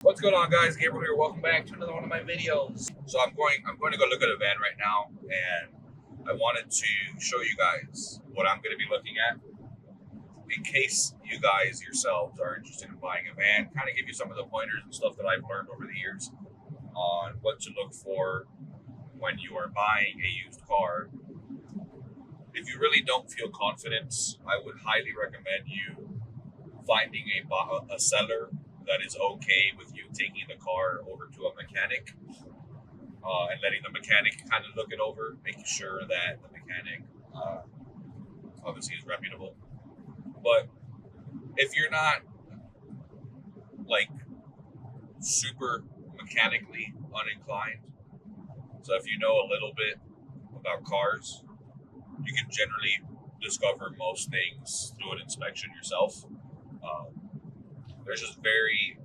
What's going on, guys? Gabriel here. Welcome back to another one of my videos. So I'm going to go look at a van right now, and I wanted to show you guys what I'm going to be looking at in case you guys yourselves are interested in buying a van. Kind of give you some of the pointers and stuff that I've learned over the years on what to look for when you are buying a used car. If you really don't feel confident, I would highly recommend you finding a seller that is okay with you taking the car over to a mechanic and letting the mechanic kind of look it over, making sure that the mechanic obviously is reputable. But if you're not like super mechanically uninclined, so if you know a little bit about cars, you can generally discover most things through an inspection yourself. There's just very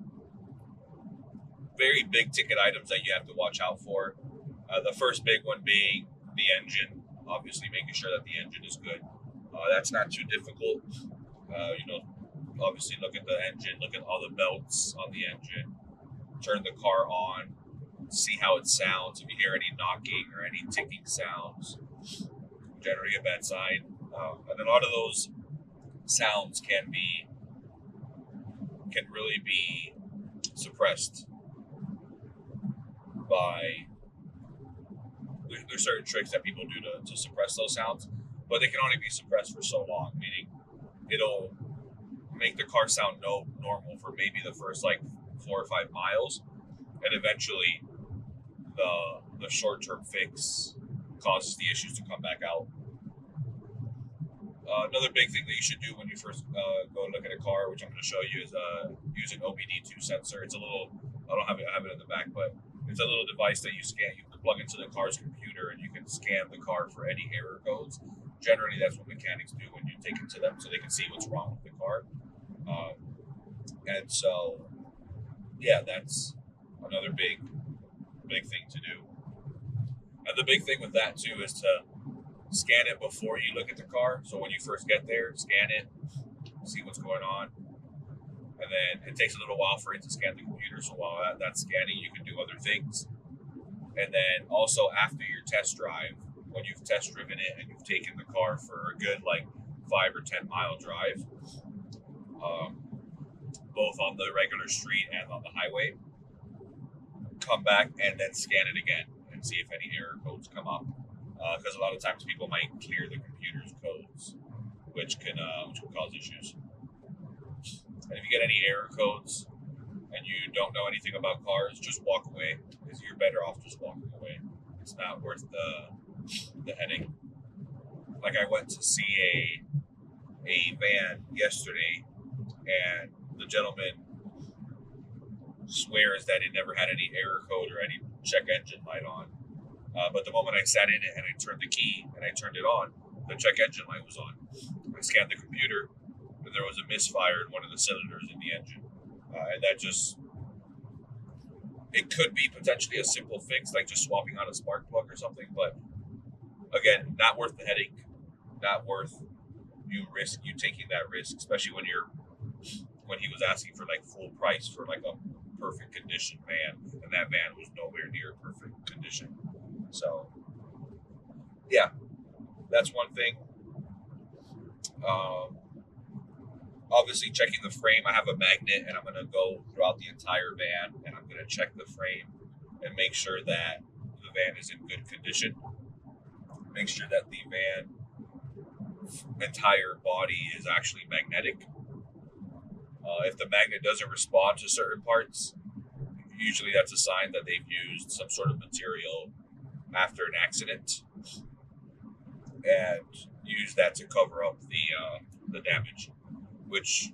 big ticket items that you have to watch out for. The first big one being the engine, obviously making sure that the engine is good. That's not too difficult. Obviously look at the engine, look at all the belts on the engine, turn the car on, see how it sounds. If you hear any knocking or any ticking sounds, generally a bad sign. And a lot of those sounds can really be suppressed by there's certain tricks that people do to suppress those sounds, but they can only be suppressed for so long, meaning it'll make the car sound normal for maybe the first like 4 or 5 miles, and eventually the short-term fix causes the issues to come back out. Another big thing that you should do when you first go look at a car, which I'm going to show you, is use an OBD2 sensor. It's a little, I don't have it in the back, but it's a little device that you scan. You can plug into the car's computer, and you can scan the car for any error codes. Generally, that's what mechanics do when you take it to them, so they can see what's wrong with the car. And so, yeah, that's another big thing to do. And the big thing with that too is to scan it before you look at the car. So when you first get there, scan it, see what's going on. And then it takes a little while for it to scan the computer. So while that's scanning, you can do other things. And then also after your test drive, when you've test driven it and you've taken the car for a good like 5 or 10 mile drive, both on the regular street and on the highway, come back and then scan it again and see if any error codes come up. Because a lot of times people might clear the computer's codes, which can cause issues. And if you get any error codes and you don't know anything about cars, just walk away, because you're better off just walking away. It's not worth the headache. Like I went to see a van yesterday, and the gentleman swears that it never had any error code or any check engine light on. But the moment I sat in it and I turned the key and I turned it on, the check engine light was on. I scanned the computer, and there was a misfire in one of the cylinders in the engine. And that it could be potentially a simple fix, like just swapping out a spark plug or something. But again, not worth the headache, not worth you taking that risk, especially when he was asking for like full price for like a perfect condition van, and that van was nowhere near perfect condition. So, yeah, that's one thing. Obviously, checking the frame. I have a magnet, and I'm going to go throughout the entire van, and I'm going to check the frame and make sure that the van is in good condition. Make sure that the van entire body is actually magnetic. If the magnet doesn't respond to certain parts, usually that's a sign that they've used some sort of material after an accident and use that to cover up the damage. Which,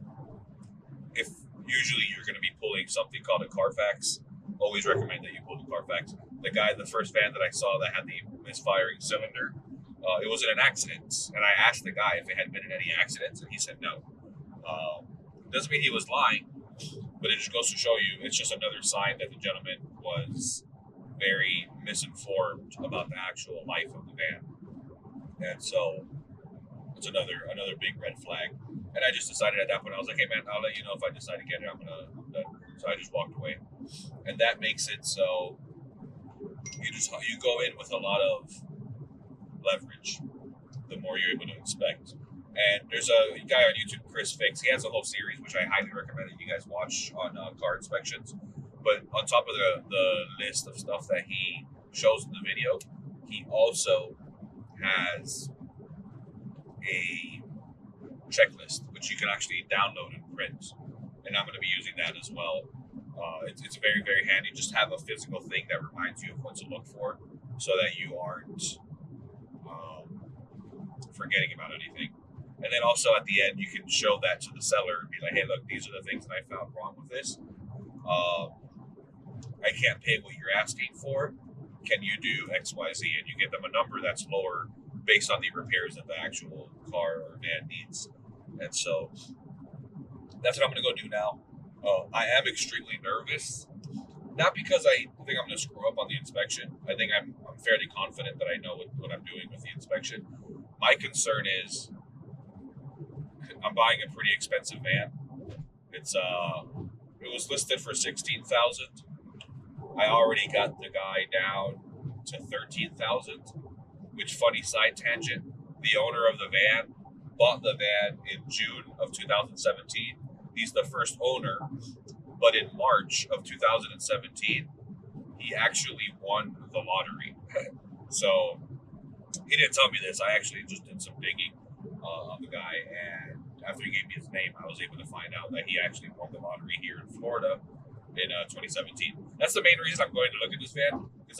if usually you're going to be pulling something called a Carfax, always recommend that you pull the Carfax. The first van that I saw that had the misfiring cylinder, it was in an accident, and I asked the guy if it had been in any accidents, and he said no. Doesn't mean he was lying, but it just goes to show you it's just another sign that the gentleman was very misinformed about the actual life of the van. And so it's another big red flag. And I just decided at that point, I was like, hey man, I'll let you know if I decide to get it. I'm done. So I just walked away. and that makes it so you go in with a lot of leverage the more you're able to inspect. And there's a guy on YouTube, Chris Fix. He has a whole series which I highly recommend that you guys watch on car inspections. But on top of the list of stuff that he shows in the video, he also has a checklist which you can actually download and print. And I'm going to be using that as well. It's very, very handy. Just have a physical thing that reminds you of what to look for so that you aren't forgetting about anything. And then also at the end, you can show that to the seller and be like, hey, look, these are the things that I found wrong with this. I can't pay what you're asking for. Can you do X, Y, Z? And you give them a number that's lower based on the repairs that the actual car or van needs. And so that's what I'm going to go do now. I am extremely nervous. Not because I think I'm going to screw up on the inspection. I think I'm fairly confident that I know what I'm doing with the inspection. My concern is I'm buying a pretty expensive van. It was listed for $16,000. I already got the guy down to $13,000. Which, funny side tangent, the owner of the van bought the van in June of 2017. He's the first owner, but in March of 2017, he actually won the lottery. So he didn't tell me this. I actually just did some digging on the guy, and after he gave me his name, I was able to find out that he actually won the lottery here in Florida in 2017. That's the main reason I'm going to look at this van, because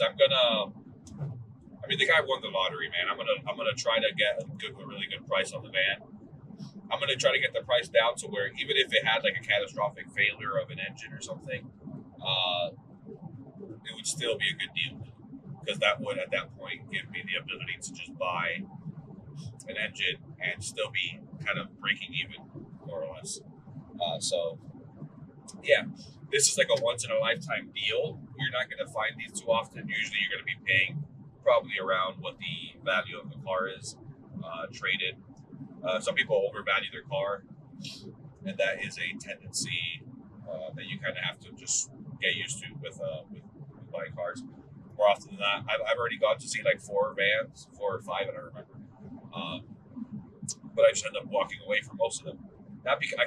the guy won the lottery, man. I'm gonna try to get a really good price on the van. I'm gonna try to get the price down to where even if it had like a catastrophic failure of an engine or something, it would still be a good deal, because that would at that point give me the ability to just buy an engine and still be kind of breaking even, more or less. So yeah, this is like a once in a lifetime deal. You're not going to find these too often. Usually you're going to be paying probably around what the value of the car is traded. Some people overvalue their car, and that is a tendency that you kind of have to just get used to with buying cars. More often than not, I've already got to see like 4 or 5, I don't remember. But I just ended up walking away from most of them. Not because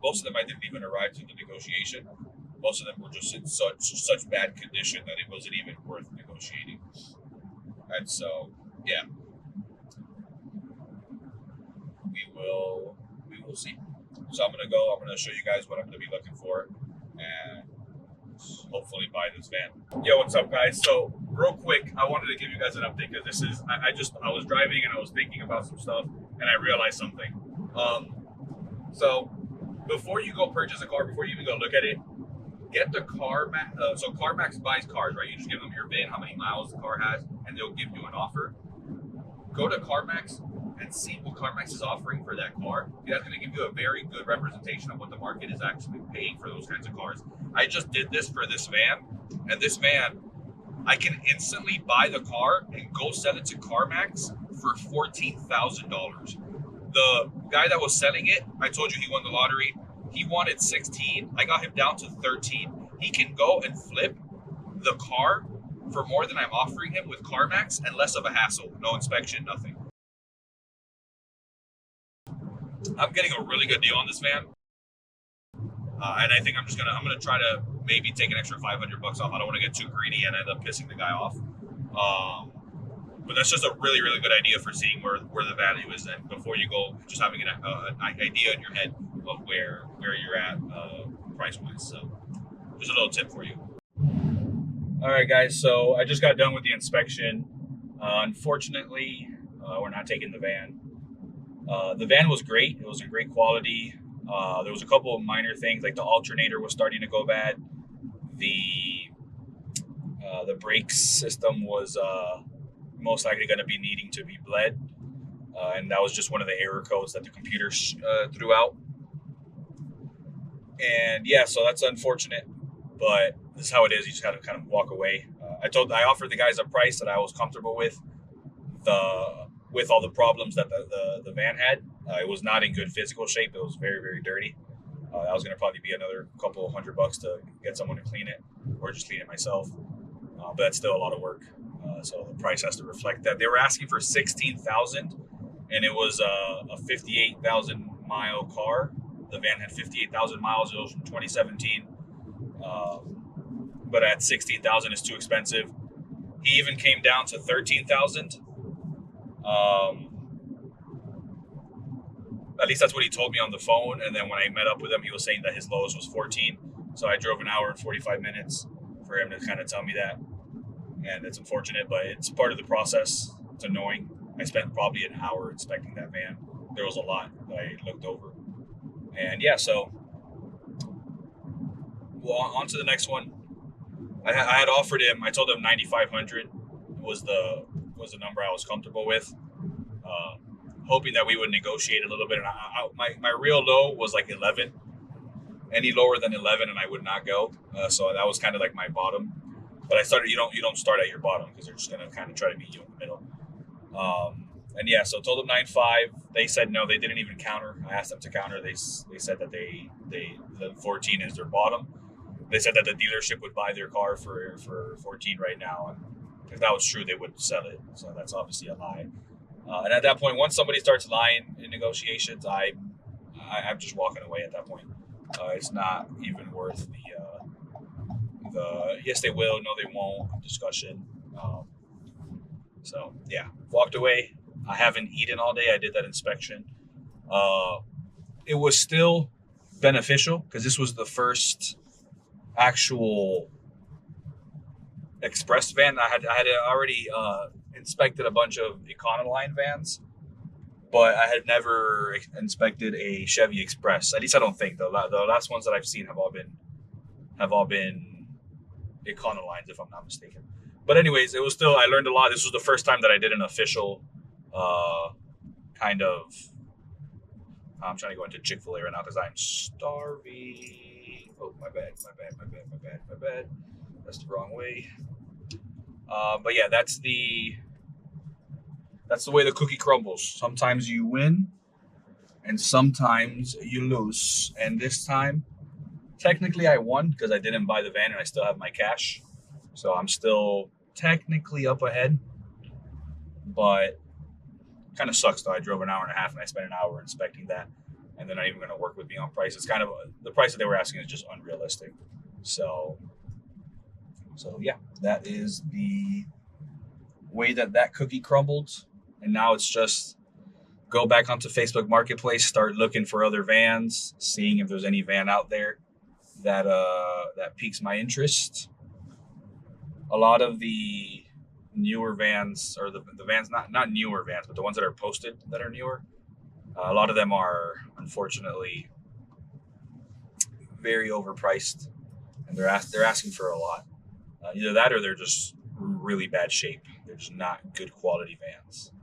most of them I didn't even arrive to the negotiation. Most of them were just in such bad condition that it wasn't even worth negotiating. And so, yeah, we will see. So I'm gonna show you guys what I'm gonna be looking for, and hopefully buy this van. Yo, what's up, guys? So real quick, I wanted to give you guys an update, because this is I was driving and I was thinking about some stuff, and I realized something. So before you go purchase a car, before you even go look at it, get the CarMax. So CarMax buys cars, right? You just give them your VIN, how many miles the car has, and they'll give you an offer. Go to CarMax and see what CarMax is offering for that car. That's going to give you a very good representation of what the market is actually paying for those kinds of cars. I just did this for this van, and this van, I can instantly buy the car and go sell it to CarMax for $14,000. The guy that was selling it, I told you he won the lottery. He wanted 16. I got him down to 13. He can go and flip the car for more than I'm offering him with CarMax, and less of a hassle. No inspection, nothing. I'm getting a really good deal on this van, and I think I'm gonna try to maybe take an extra $500 off. I don't want to get too greedy and end up pissing the guy off. But that's just a really, really good idea for seeing where the value is, and before you go, just having an idea in your head of where you're at price wise. So there's a little tip for you. All right, guys. So I just got done with the inspection. Unfortunately, we're not taking the van. The van was great. It was in great quality. There was a couple of minor things, like the alternator was starting to go bad. The brake system was most likely going to be needing to be bled, and that was just one of the error codes that the computer threw out. And yeah, so that's unfortunate, but this is how it is. You just got to kind of walk away. I offered the guys a price that I was comfortable with all the problems that the van had. It was not in good physical shape. It was very, very dirty. That was going to probably be another couple $100 to get someone to clean it, or just clean it myself. But that's still a lot of work. So the price has to reflect that. They were asking for $16,000, and it was a 58,000 mile car. The van had 58,000 miles. It was from 2017. But at 16,000 is too expensive. He even came down to 13,000. At least that's what he told me on the phone. And then when I met up with him, he was saying that his lowest was 14. So I drove an hour and 45 minutes for him to kind of tell me that. And it's unfortunate, but it's part of the process to knowing. I spent probably an hour inspecting that van. There was a lot that I looked over. And yeah, so on to the next one. I had offered him, I told him 9,500 was the number I was comfortable with. Hoping that we would negotiate a little bit. And my real low was like 11. Any lower than 11 and I would not go. So that was kind of like my bottom. But I started, you don't start at your bottom because they're just going to kind of try to meet you in the middle. And yeah, so I told them 9.5. They said no, they didn't even counter. I asked them to counter. They said that the 14 is their bottom. They said that the dealership would buy their car for 14 right now. And if that was true, they would sell it. So that's obviously a lie. And at that point, once somebody starts lying in negotiations, I'm just walking away at that point. It's not even worth the yes they will, no they won't discussion. So yeah, walked away. I haven't eaten all day. I did that inspection. It was still beneficial because this was the first actual express van. I had already inspected a bunch of Econoline vans, but I had never inspected a Chevy Express. At least I don't think. The last ones that I've seen have all been Econolines, if I'm not mistaken. But anyways, it was still, I learned a lot. This was the first time that I did an official kind of, I'm trying to go into Chick-fil-A right now because I'm starving. Oh, my bad. That's the wrong way. But yeah, that's the way the cookie crumbles. Sometimes you win and sometimes you lose. And this time, technically I won because I didn't buy the van and I still have my cash. So I'm still technically up ahead. But kind of sucks though. I drove an hour and a half and I spent an hour inspecting that. And they're not even going to work with me on price. It's kind of, the price that they were asking is just unrealistic. So yeah, that is the way that cookie crumbled. And now it's just go back onto Facebook Marketplace, start looking for other vans, seeing if there's any van out there that piques my interest. A lot of the newer vans, or the vans, not newer vans, but the ones that are posted that are newer, a lot of them are unfortunately very overpriced, and they're asking for a lot. Either that or they're just really bad shape. They're just not good quality vans.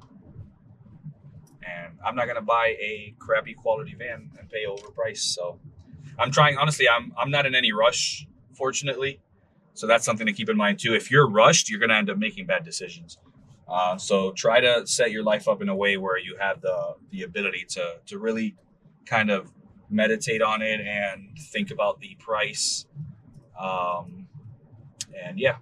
And I'm not gonna buy a crappy quality van and pay overpriced. So I'm trying. Honestly, I'm not in any rush, fortunately. So that's something to keep in mind too. If you're rushed, you're gonna end up making bad decisions. So try to set your life up in a way where you have the ability to really kind of meditate on it and think about the price. And yeah,